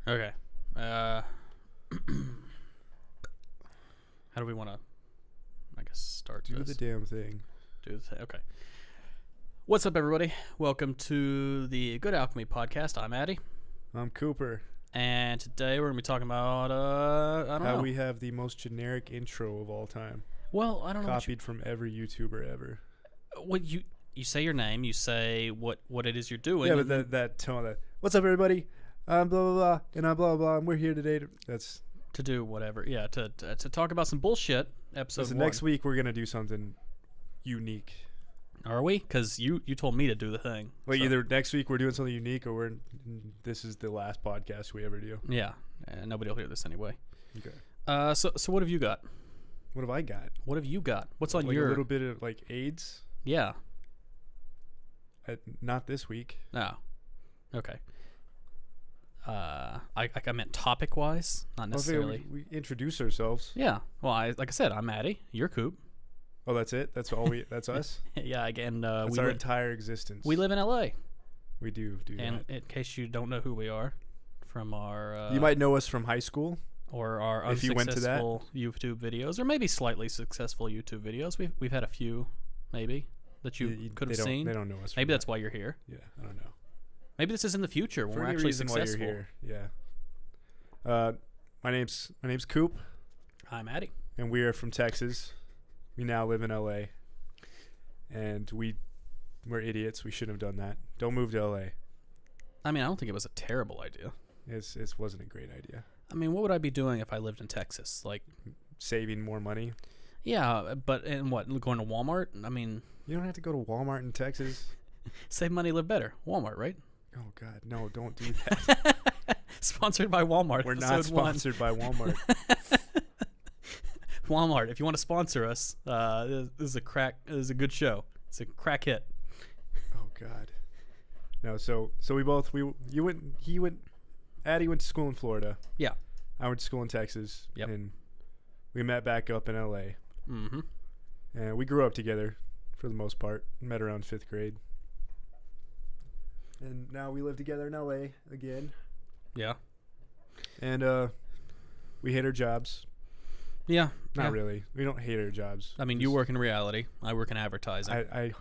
Okay. How do we want to, I guess, start Do this? the damn thing. Do the thing. Okay. What's up, everybody? Welcome to the Good Alchemy podcast. I'm Addy. I'm Cooper. And today we're going to be talking about, I don't know. How we have the most generic intro of all time. Well, I don't know. Copied from every YouTuber ever. What you say your name, you say what it is you're doing. Yeah, but that tone, what's up, everybody? I'm blah, blah, blah, and I'm blah, blah, and we're here today that's... To do whatever. Yeah, to talk about some bullshit. Episode 1. Next week, we're going to do something unique. Are we? Because you told me to do the thing. Like, either next week we're doing something unique, or this is the last podcast we ever do. Yeah, nobody will hear this anyway. Okay. So what have you got? What have I got? What have you got? What's on like your... a little bit of, like, AIDS? Yeah. Not this week. No. Okay. I meant topic-wise, not necessarily. We introduce ourselves. Yeah. Well, like I said, I'm Maddie. You're Coop. Oh, that's it? That's all we... That's us? Yeah, again, that's our entire existence. We live in L.A. We do and that. In case you don't know who we are from our... you might know us from high school. Or our if you went to that. YouTube videos, or maybe slightly successful YouTube videos. We've had a few, maybe, that you could have seen. They don't know us. Maybe that's why you're here. Yeah, I don't know. Maybe this is in the future when For we're any actually reason successful. why you're here. Yeah. My name's Coop, I'm Addy. and we are from Texas. We now live in LA, and we're idiots. We shouldn't have done that. Don't move to LA. I mean, I don't think it was a terrible idea. It wasn't a great idea. I mean, what would I be doing if I lived in Texas? Like, saving more money. Yeah, but and what? Going to Walmart? I mean, you don't have to go to Walmart in Texas. Save money, live better. Walmart, right? Oh God, no! Don't do that. Sponsored by Walmart. We're not sponsored by Walmart. Walmart, if you want to sponsor us, this is a good show. It's a crack hit. Oh God. No, so Addy went to school in Florida. Yeah. I went to school in Texas. Yep. And we met back up in LA. Mm-hmm. And we grew up together for the most part. Met around 5th grade. And now we live together in LA again. Yeah. And we hate our jobs. Yeah. Not really. We don't hate our jobs. I mean, you work in reality. I work in advertising. I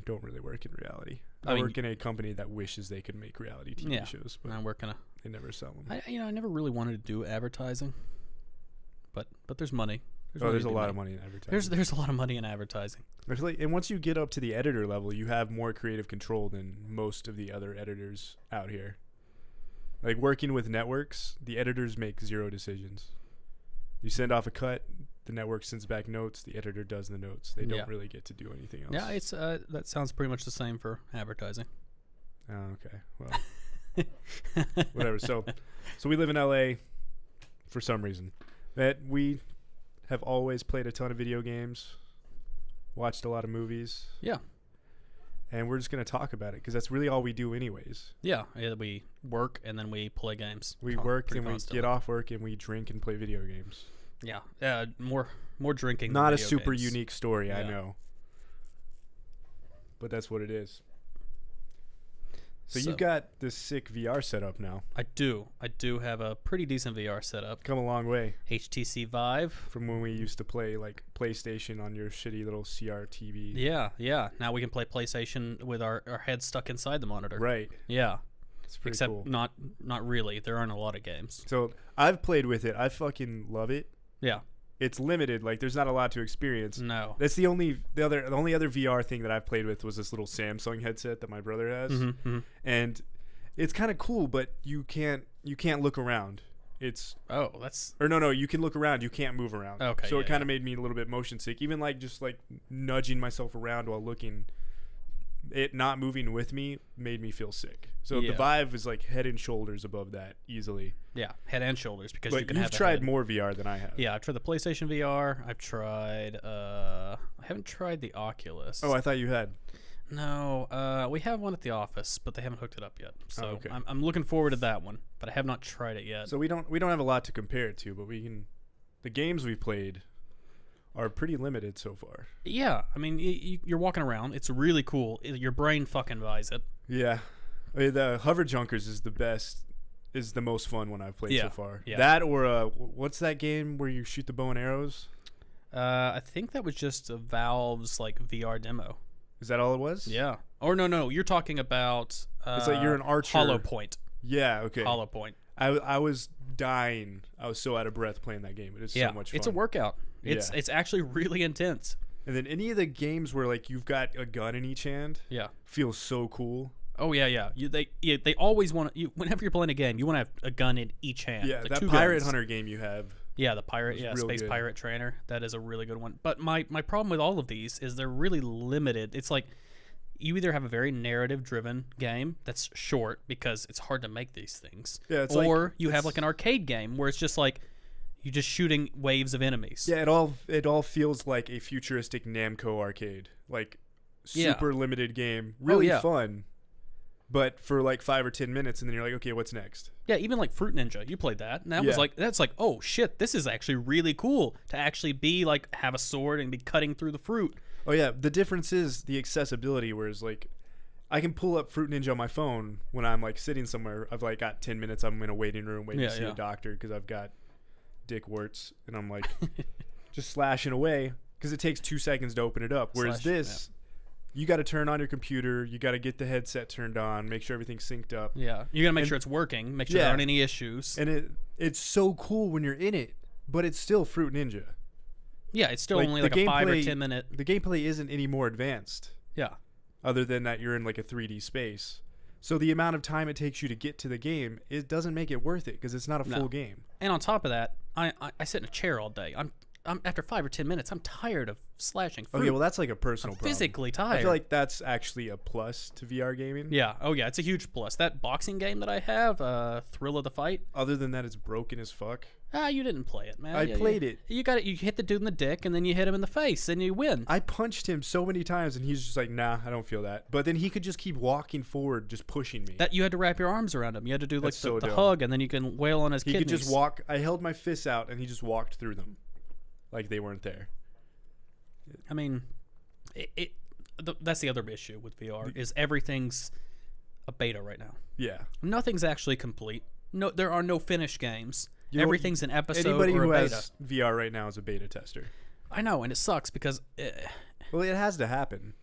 don't really work in reality. I work in a company that wishes they could make reality TV shows, but I work in they never sell them. I never really wanted to do advertising, but there's money. There's a lot of money in advertising. There's a lot of money in advertising. I feel like, and once you get up to the editor level, you have more creative control than most of the other editors out here. Like working with networks, the editors make 0 decisions. You send off a cut, the network sends back notes, the editor does the notes. They don't really get to do anything else. Yeah, it's that sounds pretty much the same for advertising. Oh, okay. Well, whatever. So we live in LA for some reason. That we have always played a ton of video games, watched a lot of movies. Yeah. And we're just going to talk about it because that's really all we do anyways. Yeah, we work and then we play games. We work and we get off work and we drink and play video games. Yeah, more drinking. Not than a super games. unique story, I know. But that's what it is. So you've got this sick VR setup now. I do have a pretty decent VR setup. Come a long way. HTC Vive. From when we used to play like PlayStation on your shitty little CRTV. Yeah. Now we can play PlayStation with our head stuck inside the monitor. Right. Yeah. It's pretty Except cool. not really. There aren't a lot of games. So I've played with it. I fucking love it. Yeah. It's limited. Like there's not a lot to experience. No. That's the only other VR thing that I've played with was this little Samsung headset that my brother has, and it's kind of cool. But you can't look around. It's no, you can look around. You can't move around. Okay. So it kind of made me a little bit motion sick. Even like just like nudging myself around while looking, it not moving with me made me feel sick. So the Vive is like head and shoulders above that easily. Yeah, head and shoulders because but you can. You've tried more VR than I have. Yeah, I've tried the PlayStation VR. I've tried. I haven't tried the Oculus. Oh, I thought you had. No, we have one at the office, but they haven't hooked it up yet. So okay. I'm looking forward to that one, but I have not tried it yet. So we don't have a lot to compare it to, but we can. The games we've played are pretty limited so far. Yeah, I mean you're walking around. It's really cool. Your brain fucking buys it. Yeah, I mean, the Hover Junkers is the best. is the most fun one I've played so far. Yeah. That or what's that game where you shoot the bow and arrows? I think that was just a Valve's like VR demo. Is that all it was? Yeah. Or no, you're talking about. It's like you're an archer. Hollow Point. Yeah. Okay. Hollow Point. I was dying. I was so out of breath playing that game. It is so much fun. It's a workout. It's actually really intense. And then any of the games where like you've got a gun in each hand, feels so cool. Oh yeah. They always want you whenever you're playing a game, you want to have a gun in each hand. Yeah, like that two Pirate guns. Hunter game you have. Yeah, the pirate, Space good. Pirate Trainer. That is a really good one. But my problem with all of these is they're really limited. It's like you either have a very narrative-driven game that's short because it's hard to make these things, or you have like an arcade game where it's just like you're just shooting waves of enemies. Yeah, it all feels like a futuristic Namco arcade, like super limited game, really fun. But for like 5 or 10 minutes, and then you're like, okay, what's next? Yeah, even like Fruit Ninja, you played that, and that's like, oh shit, this is actually really cool to actually be like have a sword and be cutting through the fruit. Oh yeah, the difference is the accessibility. Whereas like, I can pull up Fruit Ninja on my phone when I'm like sitting somewhere. I've like got 10 minutes. I'm in a waiting room waiting to see a doctor because I've got dick warts, and I'm like just slashing away because it takes 2 seconds to open it up. Whereas you got to turn on your computer. You got to get the headset turned on. Make sure everything's synced up. Yeah, you got to make sure it's working. Make sure there aren't any issues. And it's so cool when you're in it, but it's still Fruit Ninja. Yeah, it's still only like a 5 or 10 minute. The gameplay isn't any more advanced. Yeah. Other than that, you're in like a 3D space. So the amount of time it takes you to get to the game, it doesn't make it worth it because it's not a full game. And on top of that, I sit in a chair all day. I'm after 5 or 10 minutes, I'm tired of slashing fruit. Okay, well that's like a personal problem. Physically tired. I feel like that's actually a plus to VR gaming. Yeah. Oh yeah, it's a huge plus. That boxing game that I have, Thrill of the Fight. Other than that, it's broken as fuck. You didn't play it, man. I played it. You got it. You hit the dude in the dick, and then you hit him in the face, and you win. I punched him so many times, and he's just like, "Nah, I don't feel that." But then he could just keep walking forward, just pushing me. That you had to wrap your arms around him. You had to do like the hug, and then you can wail on his kidneys. He could just walk. I held my fists out, and he just walked through them, like they weren't there. I mean, that's the other issue with VR is everything's a beta right now. Yeah, nothing's actually complete. No, there are no finished games. Everything's an episode. Anybody or who a beta. has VR right now is a beta tester. I know, and it sucks because well, it has to happen.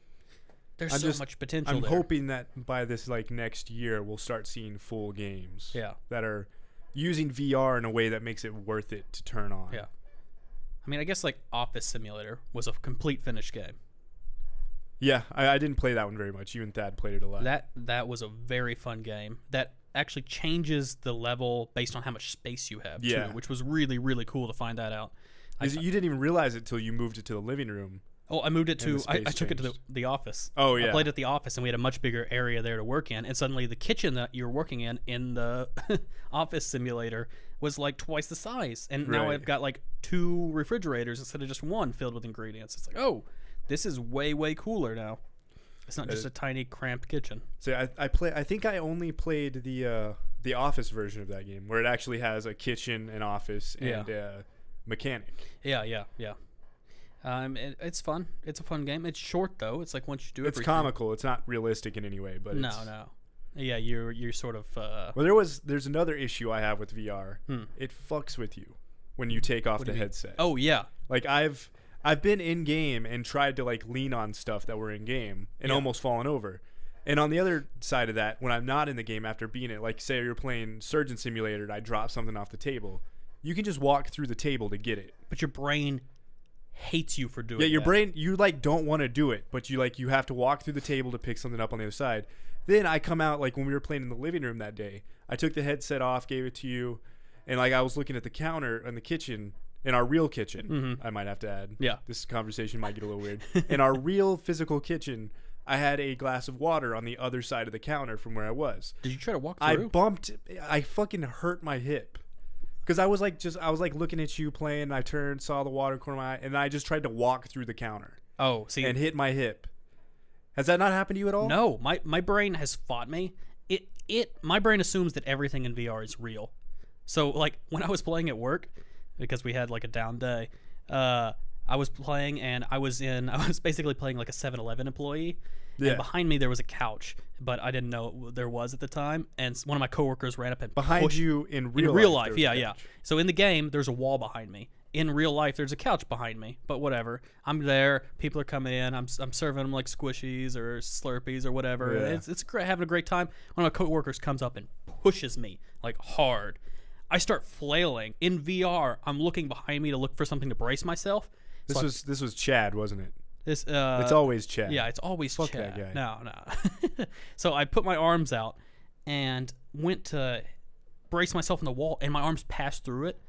There's so much potential. I'm there. hoping that by this like next year we'll start seeing full games. That are using VR in a way that makes it worth it to turn on. Yeah. I mean, I guess like Office Simulator was a complete finished game. Yeah, I didn't play that one very much. You and Thad played it a lot. That was a very fun game. That actually changes the level based on how much space you have, too, which was really, really cool to find that out. You didn't even realize it till you moved it to the living room. Oh, I moved it to. I took it to the office. Oh yeah, I played at the office, and we had a much bigger area there to work in. And suddenly, the kitchen that you were working in the Office Simulator was like twice the size. And now I've got like 2 refrigerators instead of just one filled with ingredients. It's like, oh, this is way cooler now. It's not just a tiny cramped kitchen. So I think I only played the Office version of that game, where it actually has a kitchen, an office, and a mechanic. Yeah. It's fun. It's a fun game. It's short though. It's like once you do everything. It's comical. It's not realistic in any way, but no. Yeah, you're sort of. Well, there's another issue I have with VR. It fucks with you when you take off the headset. Oh yeah. Like I've been in game and tried to like lean on stuff that were in game and almost fallen over. And on the other side of that, when I'm not in the game after being it, like say you're playing Surgeon Simulator and I drop something off the table, you can just walk through the table to get it. But your brain hates you for doing that. Yeah, your brain, you like don't want to do it, but you have to walk through the table to pick something up on the other side. Then I come out, like when we were playing in the living room that day, I took the headset off, gave it to you, and like I was looking at the counter in the kitchen, in our real kitchen, I might have to add. Yeah. This conversation might get a little weird. In our real physical kitchen, I had a glass of water on the other side of the counter from where I was. Did you try to walk through? I fucking hurt my hip. Because I was like looking at you playing, and I turned, saw the water corner of my eye, and I just tried to walk through the counter. Oh, see. And hit my hip. Has that not happened to you at all? No, my brain has fought me. My brain assumes that everything in VR is real. So like when I was playing at work, because we had like a down day, I was playing, and I was basically playing like a 7-Eleven employee. Yeah. And behind me there was a couch, but I didn't know there was at the time. And one of my coworkers ran up and Behind pushed, you in real life, there was a yeah. couch. So in the game, there's a wall behind me. In real life, there's a couch behind me. But whatever, I'm there. People are coming in. I'm serving them like squishies or Slurpees or whatever. Yeah. It's great, having a great time. One of my coworkers comes up and pushes me like hard. I start flailing in VR. I'm looking behind me to look for something to brace myself. This was Chad, wasn't it? It's always Chad. Yeah, it's always Fuck Chad. that guy. No. So I put my arms out and went to brace myself in the wall, and my arms passed through it.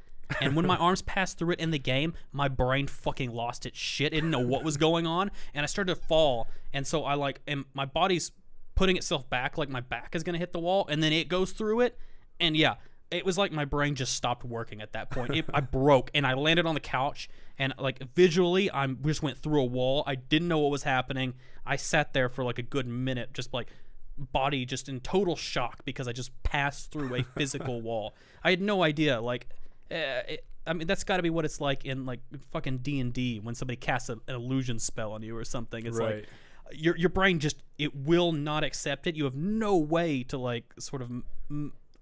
And when my arms passed through it in the game, my brain fucking lost its shit. It didn't know what was going on, and I started to fall. And so and my body's putting itself back, like my back is gonna hit the wall, and then it goes through it. And yeah, it was like my brain just stopped working at that point. I broke, and I landed on the couch. And like visually, I just went through a wall. I didn't know what was happening. I sat there for like a good minute, just like body just in total shock because I just passed through a physical wall. I had no idea. Like, I mean, that's got to be what it's like in like fucking D&D when somebody casts an illusion spell on you or something. It's Right. like your brain just, it will not accept it. You have no way to like sort of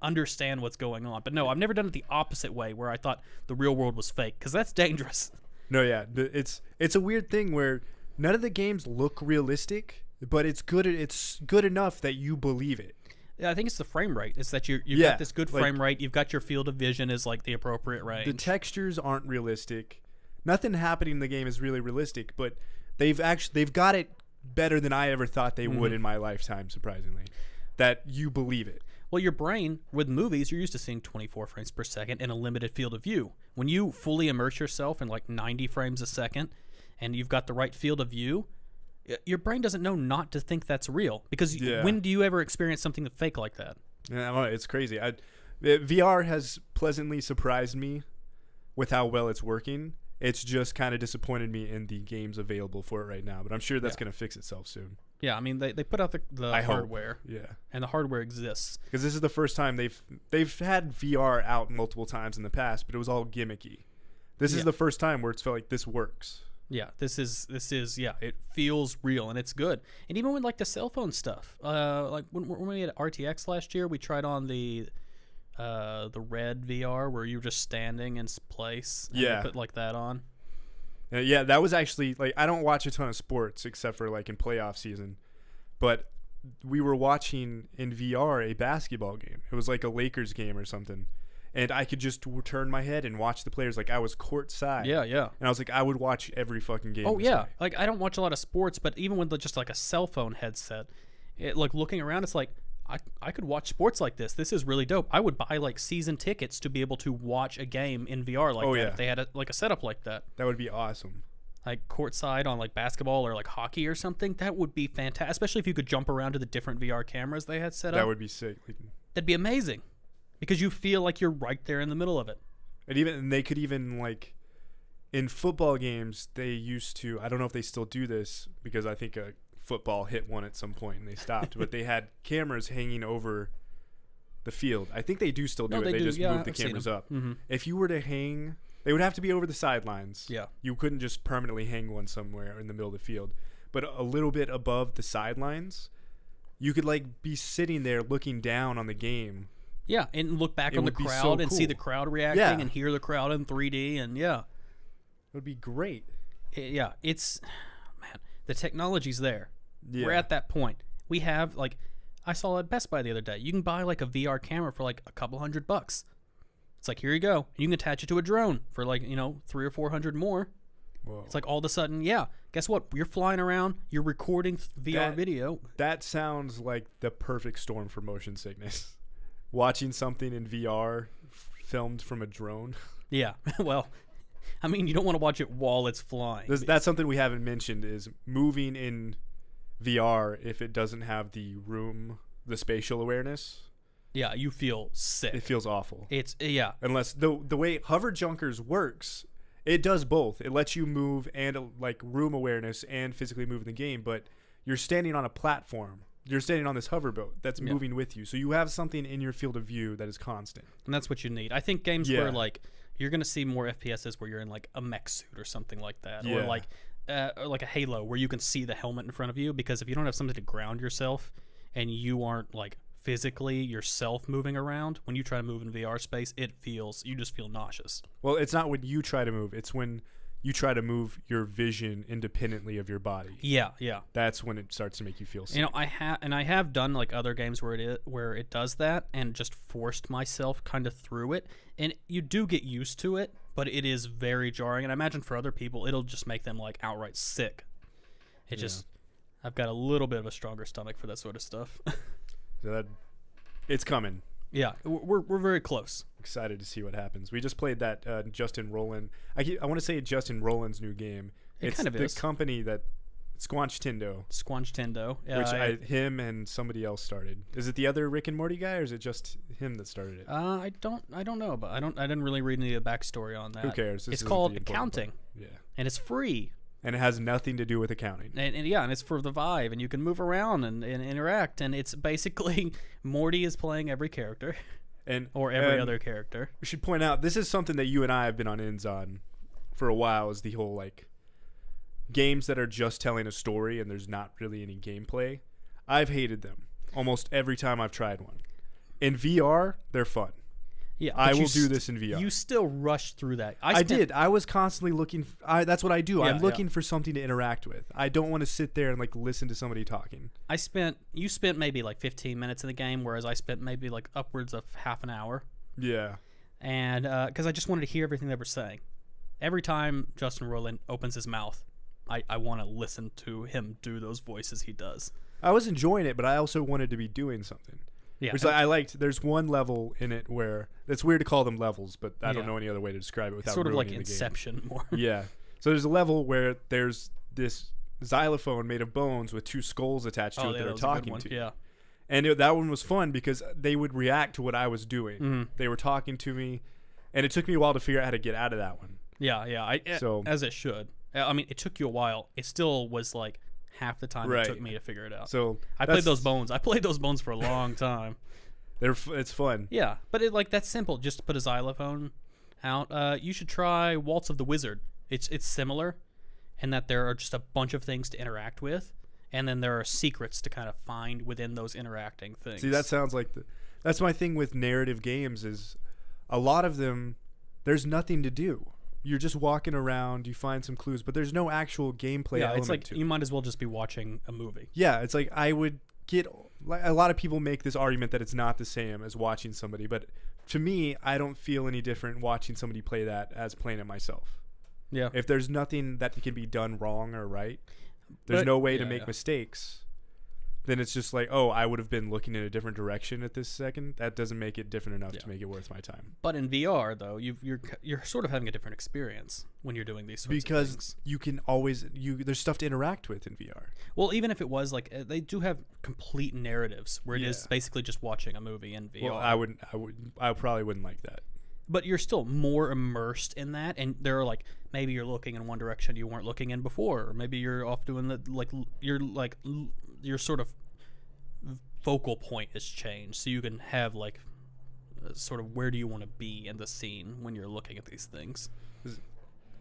understand what's going on. But no, I've never done it the opposite way where I thought the real world was fake, because that's dangerous. No, yeah, it's a weird thing where none of the games look realistic, but it's good enough that you believe it. Yeah, I think it's the frame rate. It's that you've Yeah, got this good frame rate. You've got your field of vision is like the appropriate range. The textures aren't realistic. Nothing happening in the game is really realistic, but they've got it better than I ever thought they would in my lifetime, surprisingly. That you believe it. Well, your brain, with movies, you're used to seeing 24 frames per second in a limited field of view. When you fully immerse yourself in like 90 frames a second and you've got the right field of view, your brain doesn't know not to think that's real. Because when do you ever experience something fake like that? Yeah, well, it's crazy. VR has pleasantly surprised me with how well it's working. It's just kind of disappointed me in the games available for it right now. But I'm sure that's going to fix itself soon. Yeah, I mean, they put out the hardware. Yeah. And the hardware exists. Because this is the first time they've had VR out multiple times in the past, but it was all gimmicky. This is the first time where it's felt like this works. Yeah, this is it feels real, and it's good. And even with like the cell phone stuff, like when we had RTX last year, we tried on the red VR where you were just standing in place. And Yeah. they put like that on. Yeah, that was actually like, I don't watch a ton of sports except for like in playoff season, but we were watching in VR a basketball game. It was like a Lakers game or something. And I could just turn my head and watch the players. Like I was courtside. Yeah. And I was like, I would watch every fucking game. Oh this yeah, way. like I don't watch a lot of sports, but even with just like a cell phone headset, like looking around, it's like I could watch sports like this. This is really dope. I would buy like season tickets to be able to watch a game in VR like that if they had a setup like that. That would be awesome. Like courtside on like basketball or like hockey or something. That would be fantastic, especially if you could jump around to the different VR cameras they had set up. That would be sick. That'd be amazing, because you feel like you're right there in the middle of it. And they could even like in football games, they used to, I don't know if they still do this because I think football hit one at some point and they stopped, but they had cameras hanging over the field. I think they do still do it. They just moved the cameras up. Mm-hmm. If you were to hang, they would have to be over the sidelines. Yeah. You couldn't just permanently hang one somewhere in the middle of the field. But a little bit above the sidelines, you could like be sitting there looking down on the game. Yeah, and look back on the would be crowd so and see cool. the crowd reacting and hear the crowd in 3D, and It would be great. It's, man, the technology's there. Yeah. We're at that point. We have like, I saw at Best Buy the other day. You can buy like a VR camera for like a couple $100. It's like, here you go. You can attach it to a drone for like, $300 or $400 more. Whoa. It's like all of a sudden, guess what? You're flying around. You're recording VR video. That sounds like the perfect storm for motion sickness. Watching something in VR filmed from a drone. Yeah. Well, I mean, you don't want to watch it while it's flying. That's something we haven't mentioned is moving in VR if it doesn't have the spatial awareness. Yeah, you feel sick. It feels awful. It's Unless the way Hover Junkers works, it does both. It lets you move and like room awareness and physically move in the game, but you're standing on a platform. You're standing on this hoverboat that's moving with you. So you have something in your field of view that is constant. And that's what you need. I think games where like you're gonna see more FPSs where you're in like a mech suit or something like that, Yeah. or like a Halo where you can see the helmet in front of you, because if you don't have something to ground yourself and you aren't like physically yourself moving around, when you try to move in VR space, you just feel nauseous. Well, it's not when you try to move, it's when you try to move your vision independently of your body. Yeah. That's when it starts to make you feel sick. You know, I have done like other games where it does that, and just forced myself kind of through it, and you do get used to it, but it is very jarring, and I imagine for other people it'll just make them like outright sick. I've got a little bit of a stronger stomach for that sort of stuff. So it's coming. Yeah, we're very close. Excited to see what happens. We just played that Justin Roiland. I want to say Justin Roiland's new game. It's kind of the is. company that Squanch Tendo, Tendo, which him and somebody else started. Is it the other Rick and Morty guy, or is it just him that started it? I don't know, but I didn't really read any of the backstory on that. Who cares? It's called Accounting. Yeah, and it's free. And it has nothing to do with accounting. And it's for the Vive, and you can move around and interact, and it's basically Morty is playing every character, or every other character. We should point out, this is something that you and I have been on ends on for a while, is the whole like games that are just telling a story and there's not really any gameplay. I've hated them almost every time I've tried one. In VR, they're fun. Yeah, I will do this in VR. You still rush through that. I did. I was constantly looking. That's what I do. Yeah, I'm looking for something to interact with. I don't want to sit there and like listen to somebody talking. You spent maybe like 15 minutes in the game, whereas I spent maybe like upwards of half an hour. Yeah. And because I just wanted to hear everything they were saying. Every time Justin Roiland opens his mouth, I want to listen to him do those voices he does. I was enjoying it, but I also wanted to be doing something. Yeah, which I liked. There's one level in it where it's weird to call them levels, but I don't know any other way to describe it without sort of like ruining the game. Inception more. Yeah. So there's a level where there's this xylophone made of bones with two skulls attached to it that are talking to you. Yeah. And that one was fun because they would react to what I was doing. Mm-hmm. They were talking to me, and it took me a while to figure out how to get out of that one. Yeah. As it should. I mean, it took you a while. It still was like half the time it took me to figure it out. So I played those bones. I played those bones for a long time. It's fun. Yeah, but that's simple. Just put a xylophone out. You should try Waltz of the Wizard. It's similar in that there are just a bunch of things to interact with, and then there are secrets to kind of find within those interacting things. See, that sounds like that's my thing with narrative games is a lot of them there's nothing to do. You're just walking around, you find some clues, but there's no actual gameplay element it's like to you might as well just be watching a movie. Yeah, it's like I would get a lot of people make this argument that it's not the same as watching somebody, but to me, I don't feel any different watching somebody play that as playing it myself. Yeah. If there's nothing that can be done wrong or right, there's no way to make mistakes. Then it's just like, oh, I would have been looking in a different direction at this second. That doesn't make it different enough to make it worth my time. But in VR, though, you're sort of having a different experience when you're doing these sorts of things. Because you can always there's stuff to interact with in VR. Well, even if it was like they do have complete narratives where it is basically just watching a movie in VR. Well, I probably wouldn't like that. But you're still more immersed in that, and there are like maybe you're looking in one direction you weren't looking in before, or maybe you're off doing your sort of focal point has changed, so you can have like sort of where do you want to be in the scene when you're looking at these things,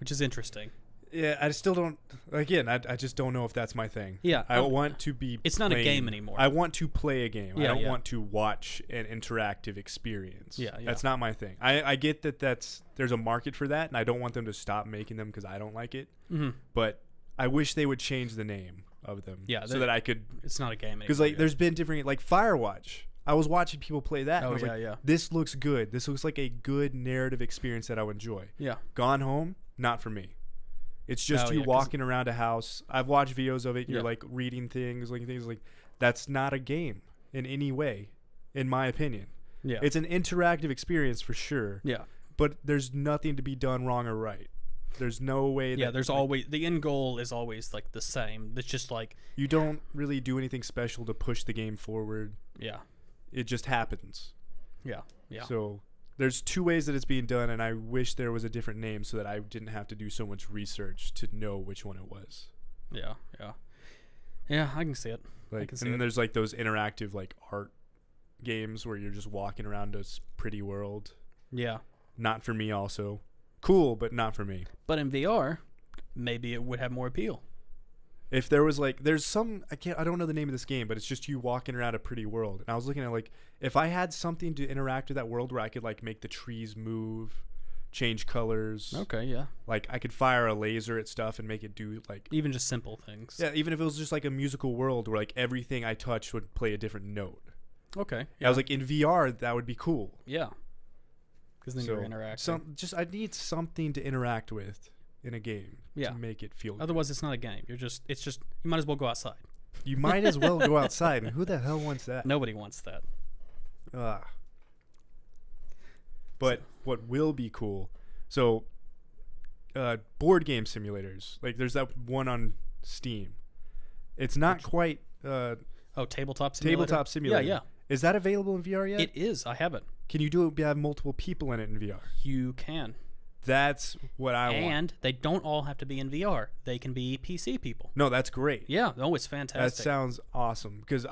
which is interesting. Yeah, I still don't. Again, I just don't know if that's my thing. Yeah, I want to be. It's not a game anymore. I want to play a game. Yeah, I don't want to watch an interactive experience. Yeah. That's not my thing. I get that there's a market for that, and I don't want them to stop making them because I don't like it. Mm-hmm. But I wish they would change the name of them. Yeah, so that I could. It's not a game anymore. Because there's been different Firewatch. I was watching people play that. Oh, and I was this looks good. This looks like a good narrative experience that I would enjoy. Yeah. Gone Home, not for me. It's just you walking around a house. I've watched videos of it. You're like reading things, looking things like that's not a game in any way, in my opinion. Yeah. It's an interactive experience for sure. Yeah. But there's nothing to be done wrong or right. There's no way. There's always the end goal is always like the same. It's just like you don't really do anything special to push the game forward. Yeah. It just happens. Yeah. Yeah. So there's two ways that it's being done, and I wish there was a different name so that I didn't have to do so much research to know which one it was. Yeah, yeah. Yeah, I can see it. And then there's like those interactive like art games where you're just walking around a pretty world. Yeah. Not for me also. Cool, but not for me. But in VR, maybe it would have more appeal. If there was like, there's some, I don't know the name of this game, but it's just you walking around a pretty world. And I was looking at like, if I had something to interact with that world where I could like make the trees move, change colors. Okay, yeah. Like I could fire a laser at stuff and make it do like. Even just simple things. Yeah, even if it was just like a musical world where like everything I touched would play a different note. Okay. Yeah. I was like, in VR, that would be cool. Yeah. Because then you're interacting. I need something to interact with in a game to make it feel Otherwise, good. it's not a game. You might as well go outside. You might as well go outside. And who the hell wants that? Nobody wants that. But what will be cool, so board game simulators, like there's that one on Steam. It's not quite Tabletop Simulator? Tabletop Simulator. Yeah. Is that available in VR yet? It is. I have it. Can you have multiple people in it in VR? You can. That's what I want. And they don't all have to be in VR. They can be PC people. No, that's great. Yeah. Oh, it's fantastic. That sounds awesome because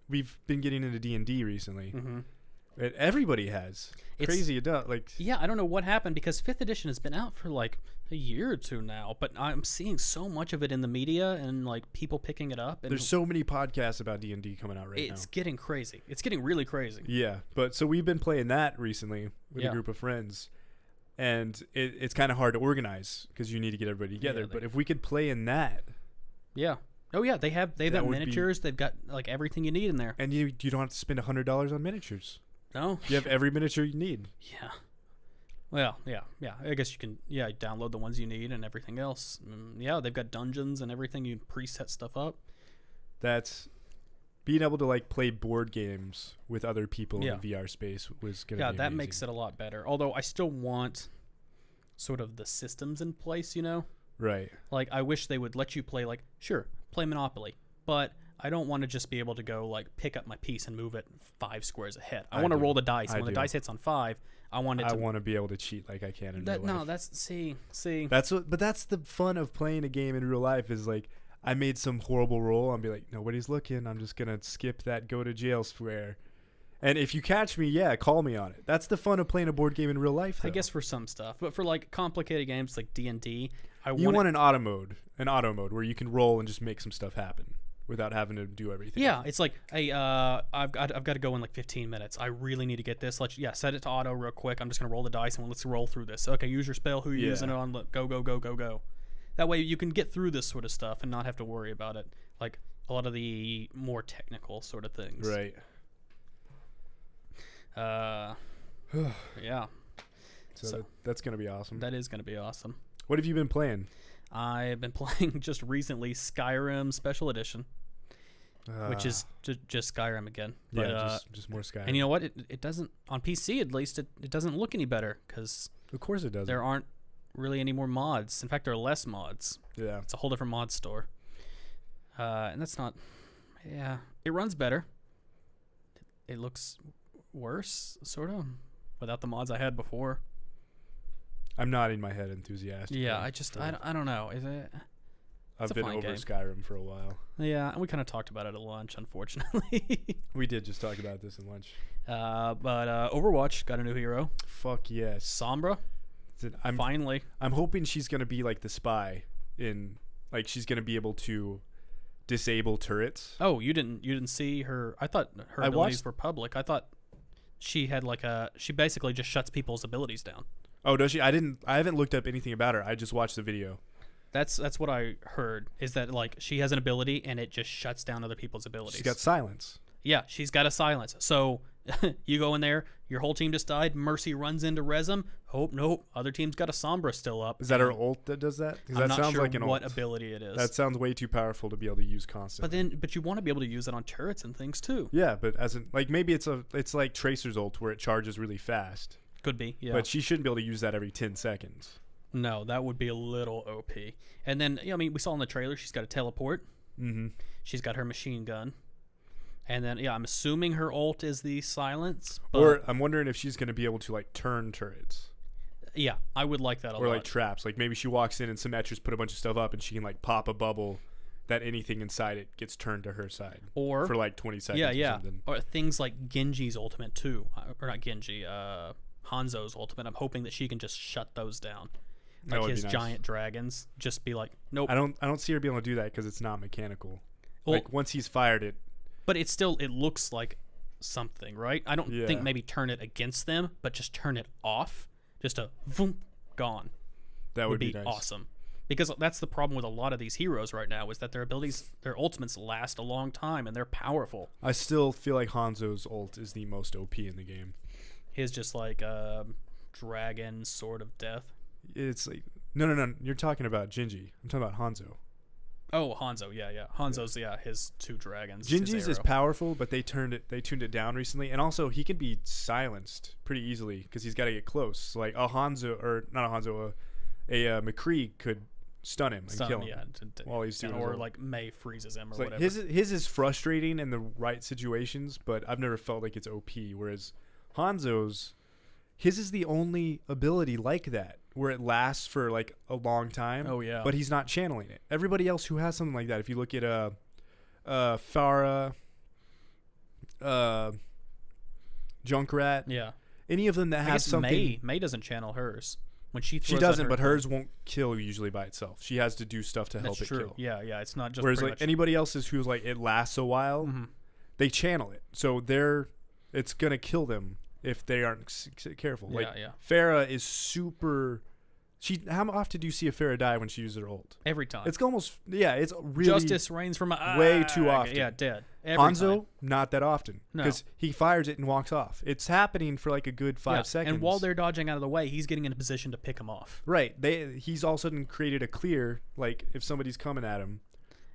we've been getting into D&D recently. Mm-hmm. Everybody has. Crazy adult. Yeah, I don't know what happened because 5th edition has been out for like a year or two now, but I'm seeing so much of it in the media and like people picking it up. And there's so many podcasts about D&D coming out right now. It's getting crazy. It's getting really crazy. Yeah, but so we've been playing that recently with a group of friends. And it's kind of hard to organize because you need to get everybody together. But if we could play in that. Yeah. Oh, yeah. They have miniatures. They've got like everything you need in there. And you don't have to spend $100 on miniatures. No. You have every miniature you need. Yeah. Well, yeah. I guess you can, download the ones you need and everything else. They've got dungeons and everything. You can preset stuff up. That's being able to like play board games with other people in the VR space was going to be amazing. That makes it a lot better. Although I still want sort of the systems in place, Right. Like I wish they would let you play play Monopoly, but I don't want to just be able to go like pick up my piece and move it 5 squares ahead. I want to roll the dice. And when the dice hits on 5, I want to be able to cheat like I can in real life. No, that's see. But that's the fun of playing a game in real life is like I made some horrible roll. I'll be like, nobody's looking. I'm just going to skip that go to jail square. And if you catch me, call me on it. That's the fun of playing a board game in real life, though. I guess for some stuff. But for like complicated games like D&D, you want an auto mode where you can roll and just make some stuff happen without having to do everything. Yeah, it's like, hey, I've got to go in like 15 minutes. I really need to get this. Set it to auto real quick. I'm just going to roll the dice and let's roll through this. Okay, use your spell. Who are you using it on? Go. That way you can get through this sort of stuff and not have to worry about it. Like a lot of the more technical sort of things. Right. Yeah. So that's going to be awesome. That is going to be awesome. What have you been playing? I've been playing just recently Skyrim Special Edition, which is just Skyrim again. But, just more Skyrim. And you know what? It doesn't, on PC at least, it doesn't look any better because of course it doesn't. There aren't really any more mods. In fact, there are less mods. Yeah. It's a whole different mod store. And that's not... Yeah. It runs better. It looks worse, sort of, without the mods I had before. I'm nodding my head enthusiastically. Yeah, I don't know. I've been over Skyrim for a while. Yeah, and we kind of talked about it at lunch, unfortunately. We did just talk about this at lunch. But Overwatch got a new hero. Fuck yes. Sombra. Finally. I'm hoping she's going to be like the spy in, like she's going to be able to disable turrets. Oh, you didn't see her? I thought her abilities were public. I thought she had she basically just shuts people's abilities down. Oh, does she? I haven't looked up anything about her. I just watched the video. That's what I heard, is that like she has an ability and it just shuts down other people's abilities. She's got silence. Yeah, she's got a silence. So you go in there, your whole team just died. Mercy runs in to res them. Oh, nope. Other team's got a Sombra still up. Is that her ult that does that? I'm not sure what ability it is. That sounds way too powerful to be able to use constantly. But you want to be able to use it on turrets and things too. Yeah, but maybe it's like Tracer's ult where it charges really fast. Could be, yeah. But she shouldn't be able to use that every 10 seconds. No, that would be a little OP. And then, we saw in the trailer she's got a teleport. Mm-hmm. She's got her machine gun. And then, I'm assuming her ult is the silence. Or I'm wondering if she's going to be able to, turn turrets. Yeah, I would like that a lot. Or, traps. Maybe she walks in and Symmetra's put a bunch of stuff up and she can, pop a bubble that anything inside it gets turned to her side. Or... For, 20 seconds or something. Or things like Genji's ultimate, too. Or not Genji, Hanzo's ultimate. I'm hoping that she can just shut those down. That Like would his be nice. giant dragons. Just be like, nope. I don't see her being able to do that because it's not mechanical. Well, Like once he's fired it. but it looks like something, right? I don't Yeah. think maybe turn it against them, but just turn it off. Just a boom, gone. That would be be nice. awesome. Because that's the problem with a lot of these heroes right now is that their abilities, their ultimates last a long time and they're powerful. I still feel like Hanzo's ult is the most OP in the game. His just like dragon sword of death. It's like no. You're talking about Gingy. I'm talking about Hanzo. Oh, Hanzo, yeah. Hanzo's his 2 dragons. his Gingy's is arrow. powerful, but they tuned it down recently, and also he can be silenced pretty easily because he's got to get close. Like a Hanzo or not a Hanzo, a McCree could stun him and kill him while he's doing his or ult. like May freezes him or It's like whatever. his is frustrating in the right situations, but I've never felt like it's OP. Whereas Hanzo's, his is the only ability like that where it lasts for like a long time. Oh, yeah. But he's not channeling it. Everybody else who has something like that, if you look at Farah, Junkrat, Yeah. any of them that I has guess something. May doesn't channel hers. When she She throws out doesn't, her but thing. hers won't kill usually by itself. She has to do stuff to help That's it true. kill. Yeah. It's not just Whereas pretty like much, anybody else's who's like it lasts a while, Mhm. they channel it, so it's gonna kill them if they aren't careful. Like yeah. Farah is super. How often do you see a Farah die when she uses her ult? Every time. It's almost it's really Justice reigns from way too often. Yeah, dead. Every Hanzo time. not that often No. because he fires it and walks off. It's happening for like a good 5 seconds. And while they're dodging out of the way, he's getting in a position to pick him off. right, he's all of a sudden created a clear. Like if somebody's coming at him,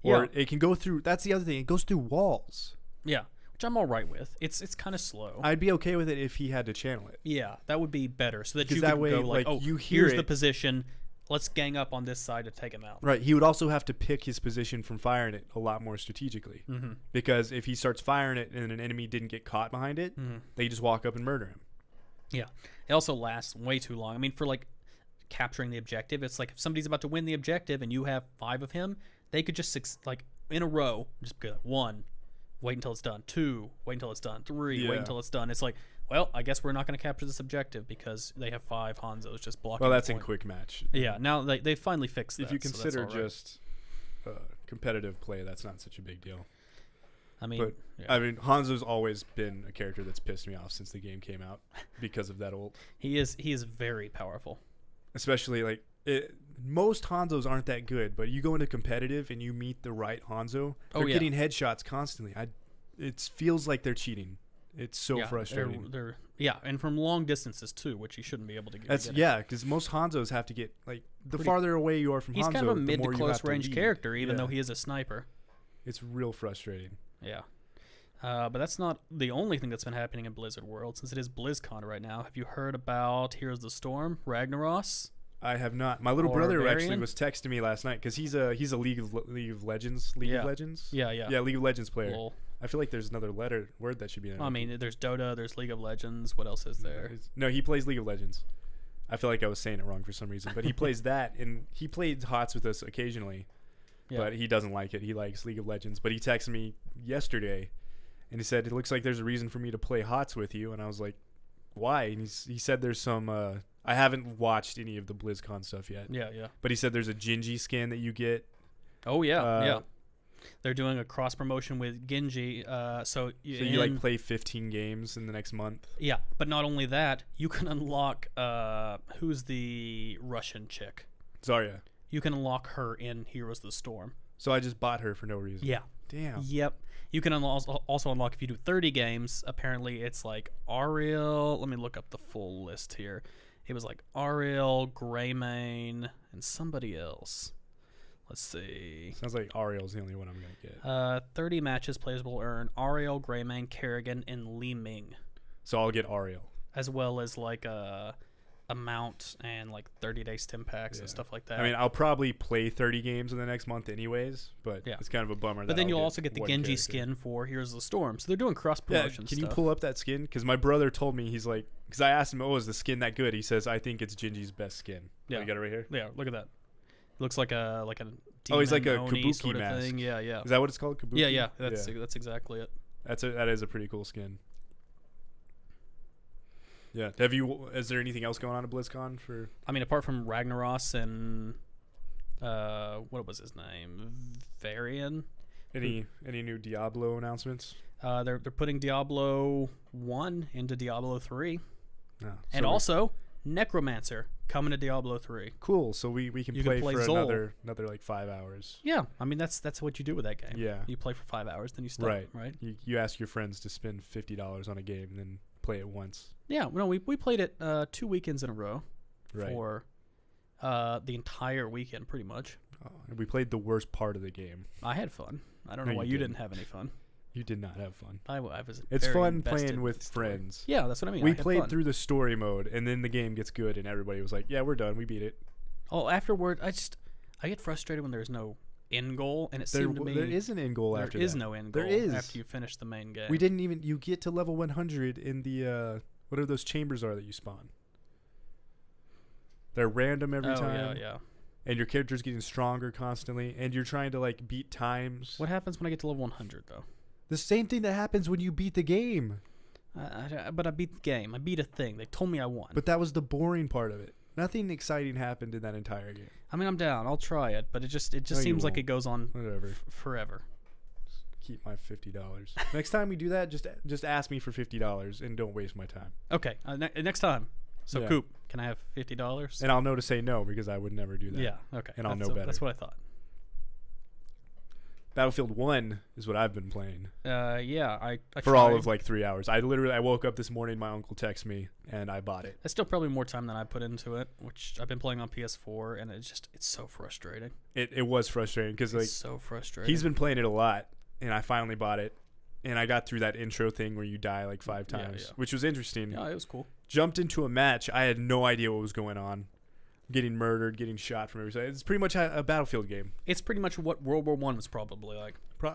or Yeah. it can go through. That's the other thing. It goes through walls. Yeah, which I'm all right with. It's kind of slow. I'd be okay with it if he had to channel it. Yeah, that would be better, so that Because you that could way, go like, like, oh, you hear here's the it. position. Let's gang up on this side to take him out. Right. He would also have to pick his position from firing it a lot more strategically. Mm-hmm. Because if he starts firing it and an enemy didn't get caught behind it, Mm-hmm. they just walk up and murder him. Yeah, it also lasts way too long. I mean, for like capturing the objective, it's like if somebody's about to win the objective and you have 5 of him, they could just like in a row just go 1, wait until it's done. 2, wait until it's done. 3, Yeah. wait until it's done. It's like, well, I guess we're not going to capture this objective because they have 5 Hanzos just blocking. Well, the that's in point. quick match. Yeah, now they finally fixed that. If you so that's consider all right. just competitive play, that's not such a big deal. I mean, But yeah. I mean, Hanzo's always been a character that's pissed me off since the game came out because of that ult. he is very powerful. Especially like most Hanzos aren't that good, but you go into competitive and you meet the right Hanzo, they're yeah. getting headshots constantly. It feels like they're cheating. It's so Yeah, frustrating. They're and from long distances too, which you shouldn't be able to get. That's because most Hanzos have to get like the Pretty- farther away you are from He's Hanzo, kind of a the mid to more you close have to range lead. character, even Yeah. though he is a sniper. It's real frustrating. Yeah. But that's not the only thing that's been happening in Blizzard World, since it is BlizzCon right now. Have you heard about Heroes of the Storm, Ragnaros? I have not. My little Or brother actually Varian? was texting me last night because he's a League of Legends Yeah. Yeah. League of Legends player. Lol. I feel like there's another word that should be in it. I mean, there's Dota, there's League of Legends. What else is there? No, he plays League of Legends. I feel like I was saying it wrong for some reason, but he plays that, and he plays HOTS with us occasionally. Yeah. But he doesn't like it. He likes League of Legends. But he texted me yesterday, and he said, "It looks like there's a reason for me to play HOTS with you." And I was like, "Why?" And he said, "There's some." I haven't watched any of the BlizzCon stuff yet. Yeah. But he said there's a Gingy skin that you get. Oh yeah, Uh, yeah. They're doing a cross promotion with Genji. So you like play 15 games in the next month. Yeah, but not only that, you can unlock who's the Russian chick. Zarya. You can unlock her in Heroes of the Storm. So I just bought her for no reason. Yeah. Damn. Yep. You can also unlock if you do 30 games. Apparently, it's like Ariel. Let me look up the full list here. It was like Ariel, Greymane, and somebody else. Let's see. Sounds like Ariel's the only one I'm gonna get. 30 matches players will earn Ariel, Greymane, Kerrigan, and Li Ming, So I'll get Ariel. as well as like a mount and like 30-day stim packs and stuff like that. I mean, I'll probably play 30 games in the next month anyways, but Yeah. it's kind of a bummer. but that then I'll you'll also get the one Genji character. skin for Heroes of the Storm. So they're doing cross Yeah, promotion can stuff. you pull up that skin? Because my brother told me, he's like, because I asked him, "Oh, is the skin that good?" He says, "I think it's Gingy's best skin." Yeah. Oh, you got it right here. Yeah, look at that. Looks like a Oh, he's like a demon Oni Kabuki sort of mask. thing. Yeah. Is that what it's called? Kabuki? Yeah. That's exactly it. That is a pretty cool skin. Yeah. Is there anything else going on at BlizzCon for? I mean, apart from Ragnaros and what was his name? Varian. Any new Diablo announcements? They're putting Diablo 1 into Diablo 3. No. And also Necromancer coming to Diablo 3. Cool. So we can play for Zol. another like 5 hours. Yeah, I mean that's what you do with that game. Yeah. You play for 5 hours, then you stop. Right. You ask your friends to spend $50 on a game and then play it once. Yeah. No, we played it 2 weekends in a row Right. for the entire weekend, pretty much. Oh, and we played the worst part of the game. I had fun. I don't know No, why you you didn't have any fun. You did not have fun. I was. It's very fun invested playing in with the story. friends. Yeah, that's what I mean. We I had played fun. through the story mode, and then the game gets good, and everybody was like, "Yeah, we're done. We beat it." Oh, afterward, I get frustrated when there's no end goal, and it seemed to me There is an end goal there after is that. no end goal There is. after you finish the main game. We didn't even. You get to level 100 in the whatever those chambers are that you spawn. They're random every time. Yeah. And your character's getting stronger constantly, and you're trying to like beat times. What happens when I get to level 100 though? The same thing that happens when you beat the game. But I beat the game. I beat a thing. They told me I won. But that was the boring part of it. Nothing exciting happened in that entire game. I mean, I'm down. I'll try it, but it just seems like it goes on Whatever. Forever. Keep my $50. Next time we do that, just ask me for $50 and don't waste my time. Okay, next time. So Yeah. Coop, can I have $50? And I'll know to say no because I would never do that. Yeah. Okay. And I'll know better. That's what I thought. Battlefield 1 is what I've been playing. Yeah, I For tried. all of like 3 hours. I woke up this morning, my uncle texted me, and I bought it. That's still probably more time than I put into it, which I've been playing on PS4, and it's so frustrating. It was frustrating because like It's so frustrating. he's been playing it a lot, and I finally bought it, and I got through that intro thing where you die like 5 times, yeah. which was interesting. Yeah, it was cool. Jumped into a match. I had no idea what was going on. Getting murdered, getting shot from every side. It's pretty much a Battlefield game. It's pretty much what World War I was probably like.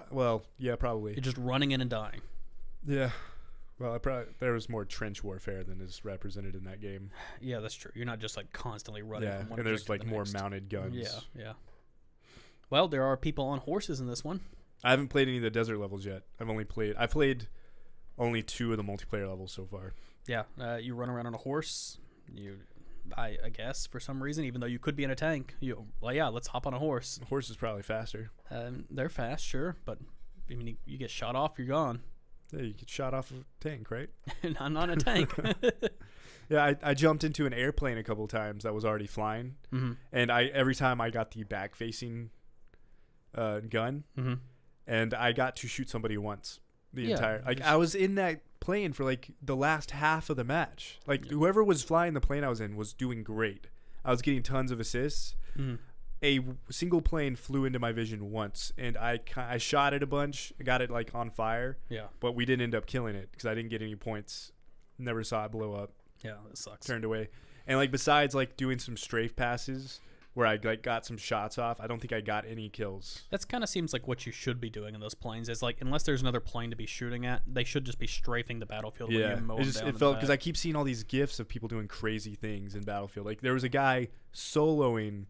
Well, yeah, probably. You're just running in and dying. Yeah. Well, there was more trench warfare than is represented in that game. Yeah, that's true. You're not just like constantly running Yeah, from one and there's objective like to the more next. mounted guns. Yeah. Well, there are people on horses in this one. I haven't played any of the desert levels yet. I've played only 2 of the multiplayer levels so far. Yeah, you run around on a horse. I guess for some reason, even though you could be in a tank, let's hop on a horse. The horse is probably faster. They're fast, sure, but I mean, you get shot off, you're gone. Yeah, you get shot off of a tank, right? Not a tank. Yeah, I jumped into an airplane a couple times that was already flying, Mm-hmm. and every time I got the back facing gun, Mm-hmm. and I got to shoot somebody once. Yeah, I was in that plane for like the last half of the match. Like whoever was flying the plane I was in was doing great. I was getting tons of assists. Mm-hmm. A single plane flew into my vision once, and I shot it a bunch. I got it like on fire. Yeah. But we didn't end up killing it because I didn't get any points. Never saw it blow up. Yeah, that sucks. Turned away. And like besides like doing some strafe passes where I like got some shots off, I don't think I got any kills. That's kind of seems like what you should be doing in those planes. Is like unless there's another plane to be shooting at, they should just be strafing the battlefield. Yeah, when you mow them down it felt because I keep seeing all these gifs of people doing crazy things in Battlefield. Like there was a guy soloing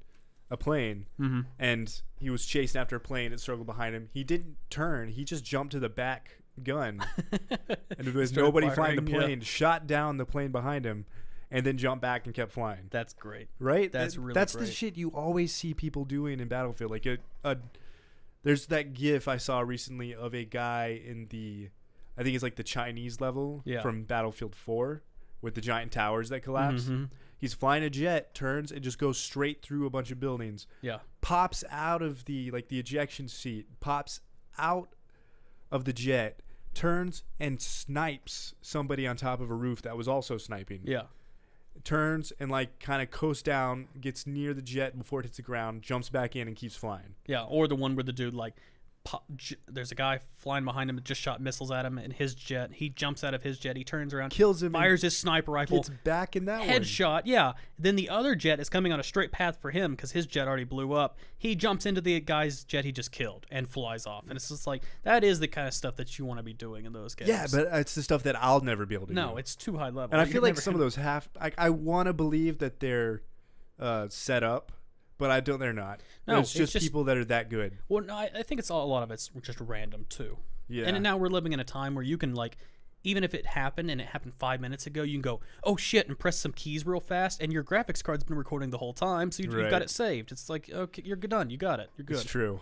a plane, Mm-hmm. and he was chasing after a plane. It struggled behind him. He didn't turn. He just jumped to the back gun, and there was Started nobody flying the firing, yeah. plane. Shot down the plane behind him, and then jumped back and kept flying. That's great. Right? That's really that's great. the shit you always see people doing in Battlefield. Like there's that GIF I saw recently of a guy in I think it's like the Chinese level from Battlefield 4 with the giant towers that collapse. Mm-hmm. He's flying a jet, turns and just goes straight through a bunch of buildings. Yeah. Pops out of the ejection seat, pops out of the jet, turns and snipes somebody on top of a roof that was also sniping. Yeah. Turns and like kind of coasts down, gets near the jet before it hits the ground, jumps back in and keeps flying. Yeah. Or the one where the dude like there's a guy flying behind him that just shot missiles at him in his jet. He jumps out of his jet. He turns around, Kills him, fires his sniper rifle. gets back in that one. Headshot, yeah. Then the other jet is coming on a straight path for him because his jet already blew up. He jumps into the guy's jet he just killed and flies off. And it's just like, that is the kind of stuff that you want to be doing in those games. Yeah, but it's the stuff that I'll never be able to do. No, it's too high level. And I feel like some of those I want to believe that they're set up, but they're not. No, it's just people that are that good. Well, no, I think a lot of it's just random too. Yeah. And now we're living in a time where you can like even if it happened and it happened 5 minutes ago, you can go, oh shit, and press some keys real fast, and your graphics card's been recording the whole time, so you've got it saved. It's like, okay, you're done. You got it. You're good. It's true.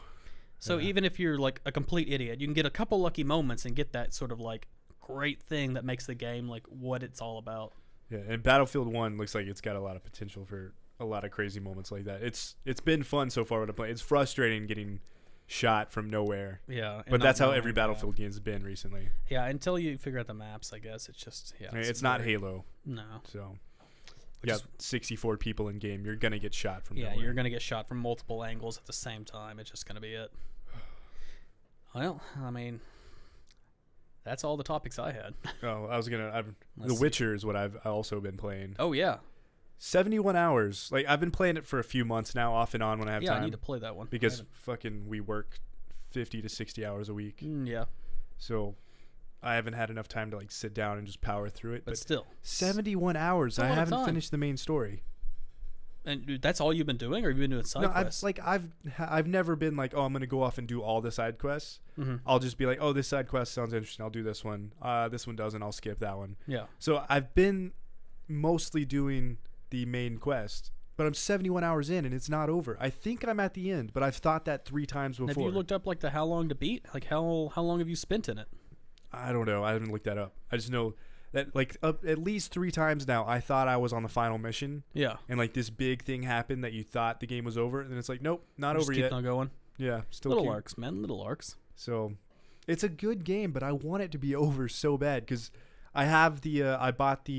So even if you're like a complete idiot, you can get a couple lucky moments and get that sort of like great thing that makes the game like what it's all about. Yeah, and Battlefield 1 looks like it's got a lot of potential for a lot of crazy moments like that. It's been fun so far when I play. It's frustrating getting shot from nowhere. Yeah. But that's how every Battlefield game's been recently. Yeah, until you figure out the maps, I guess. It's just, yeah. It's not Halo. No. So, you got 64 people in game. You're going to get shot from nowhere. Yeah, you're going to get shot from multiple angles at the same time. It's just going to be it. Well, I mean, that's all the topics I had. Oh, I was going to... The Witcher is what I've also been playing. Oh, yeah. 71 hours. Like, I've been playing it for a few months now, off and on when I have time. Yeah, I need to play that one. Because we work 50 to 60 hours a week. Yeah. So I haven't had enough time to like sit down and just power through it. But still. 71 hours. I haven't finished the main story. And that's all you've been doing, or have you been doing side quests? I've never been like, oh, I'm going to go off and do all the side quests. Mm-hmm. I'll just be like, oh, this side quest sounds interesting. I'll do this one. This one doesn't. I'll skip that one. Yeah. So I've been mostly doing the main quest, but I'm 71 hours in and it's not over. I think I'm at the end, but I've thought that 3 times before. Have you looked up like the how long to beat? Like how long have you spent in it? I don't know. I haven't looked that up. I just know that like at least 3 times now I thought I was on the final mission. Yeah. And like this big thing happened that you thought the game was over, and then it's like, nope, not over yet. Keep on going. Yeah, still little arcs, man, little arcs. So, it's a good game, but I want it to be over so bad because I have I bought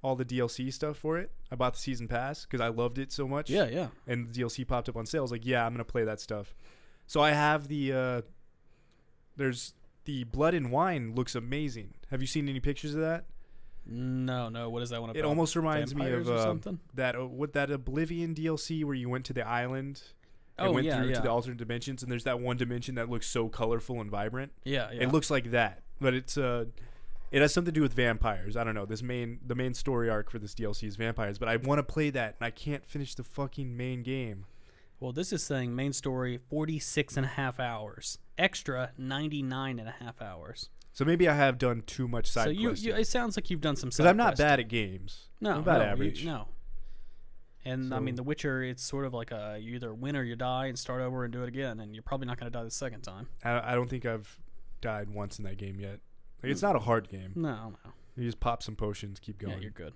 all the DLC stuff for it. I bought the season pass because I loved it so much. Yeah, yeah. And the DLC popped up on sale. I was like, yeah, I'm gonna play that stuff. So I have there's the Blood and Wine looks amazing. Have you seen any pictures of that? No. What is that one about? It almost reminds me of something? that Oblivion DLC where you went to the island and went through to the alternate dimensions, and there's that one dimension that looks so colorful and vibrant. Yeah. It looks like that, but it's it has something to do with vampires. I don't know. The main story arc for this DLC is vampires, but I want to play that, and I can't finish the fucking main game. Well, this is saying main story 46.5 hours. Extra 99.5 hours. So maybe I have done too much side questing. So it sounds like you've done some side questing. Because I'm not bad at games. No, I'm about average. No. And I mean, The Witcher, it's sort of like you either win or you die and start over and do it again, and you're probably not going to die the second time. I don't think I've died once in that game yet. Like, it's not a hard game. No. You just pop some potions, keep going. Yeah, you're good.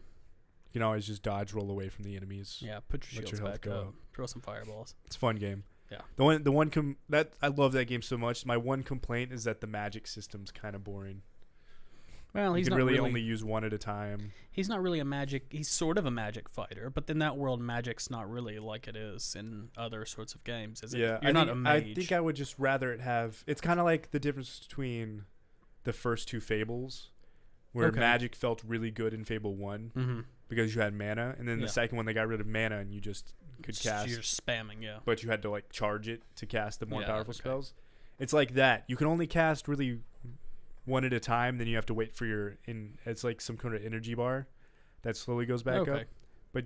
You can always just dodge, roll away from the enemies. Yeah, put your shields back up. Throw some fireballs. It's a fun game. Yeah. The one that I love that game so much. My one complaint is that the magic system's kind of boring. Well, you can really only use one at a time. He's not really he's sort of a magic fighter, but in that world, magic's not really like it is in other sorts of games, is it? Yeah, You're not a mage. I think I would just rather it have... It's kind of like the difference between the first 2 Fables, where magic felt really good in Fable 1 because you had mana, and then the second one, they got rid of mana, and you just could cast... You're spamming, yeah. But you had to, like, charge it to cast the more powerful spells. It's like that. You can only cast really... one at a time, then you have to wait for it's like some kind of energy bar that slowly goes back up. But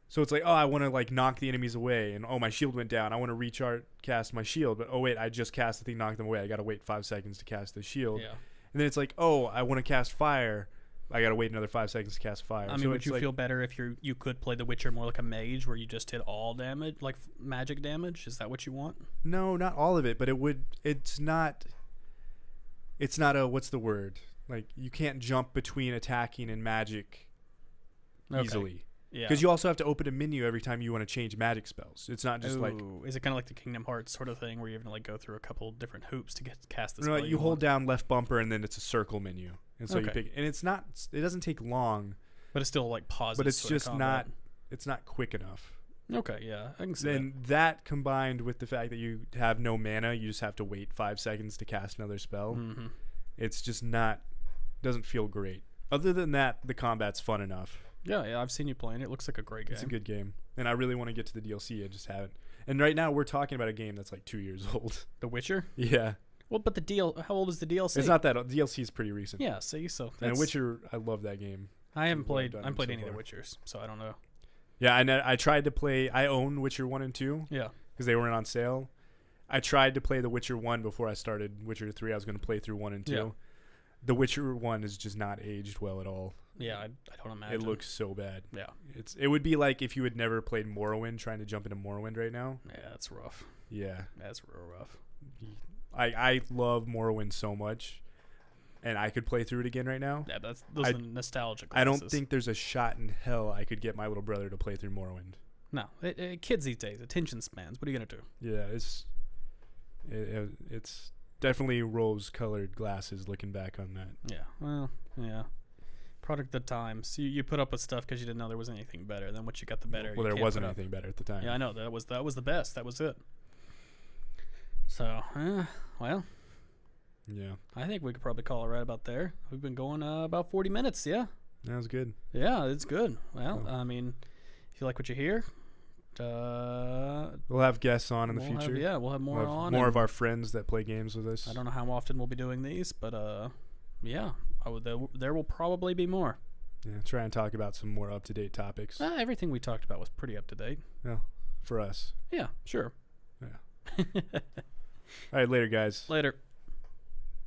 so it's like, oh, I want to like knock the enemies away, and oh, my shield went down. I want to recharge cast my shield, but oh wait, I just cast the thing, knocked them away. I got to wait 5 seconds to cast the shield. Yeah. And then it's like, oh, I want to cast fire. I got to wait another 5 seconds to cast fire. I mean, would you feel better if you could play The Witcher more like a mage, where you just hit all damage, like magic damage? Is that what you want? No, not all of it, but it's not a, what's the word? Like, you can't jump between attacking and magic easily. Yeah. Because you also have to open a menu every time you want to change magic spells. It's not just is it kind of like the Kingdom Hearts sort of thing where you have to like go through a couple different hoops to cast the spell? No, you hold down left bumper and then it's a circle menu. And so you pick, and it doesn't take long. But it's still like pauses. But it's just not quick enough. Okay, yeah, I can see then that combined with the fact that you have no mana, you just have to wait 5 seconds to cast another spell. Mm-hmm. It's just doesn't feel great. Other than that, the combat's fun enough. Yeah, I've seen you playing it. It looks like a great game. It's a good game, and I really want to get to the DLC. I just haven't. And right now, we're talking about a game that's like 2 years old. The Witcher? Yeah. Well, but how old is the DLC? It's not that old. DLC is pretty recent. Yeah, see, so and Witcher, I love that game. I haven't played any of the Witchers, so I don't know. Yeah, and I tried to play. I own Witcher 1 and 2. Yeah. Because they weren't on sale. I tried to play The Witcher 1 before I started Witcher 3. I was going to play through 1 and 2. Yeah. The Witcher 1 is just not aged well at all. Yeah, I don't imagine. It looks so bad. Yeah. It would be like if you had never played Morrowind trying to jump into Morrowind right now. Yeah, that's rough. Yeah. That's real rough. I love Morrowind so much, and I could play through it again right now. Yeah, those are the nostalgic I glasses. don't think there's a shot in hell I could get my little brother to play through Morrowind. No, kids these days, attention spans. What are you gonna do? Yeah, it's definitely rose-colored glasses looking back on that. Yeah, well, yeah. Product of the times. You put up with stuff because you didn't know there was anything better. Then once you got the better, Well, you there can't wasn't put up. anything better at the time. Yeah, I know that was the best. That was it. So, well, Yeah, I think we could probably call it right about there. We've been going about 40 minutes. Yeah. that was good. Yeah, it's good. Well, Oh. I mean, if you like what you hear, We'll have guests on in the future. We'll have more We'll have on. more and of our friends that play games with us. I don't know how often we'll be doing these, but yeah, there will probably be more. Yeah, try and talk about some more up-to-date topics. Everything we talked about was pretty up to date. Yeah, for us. Yeah, sure. Yeah. All right, later, guys. Later.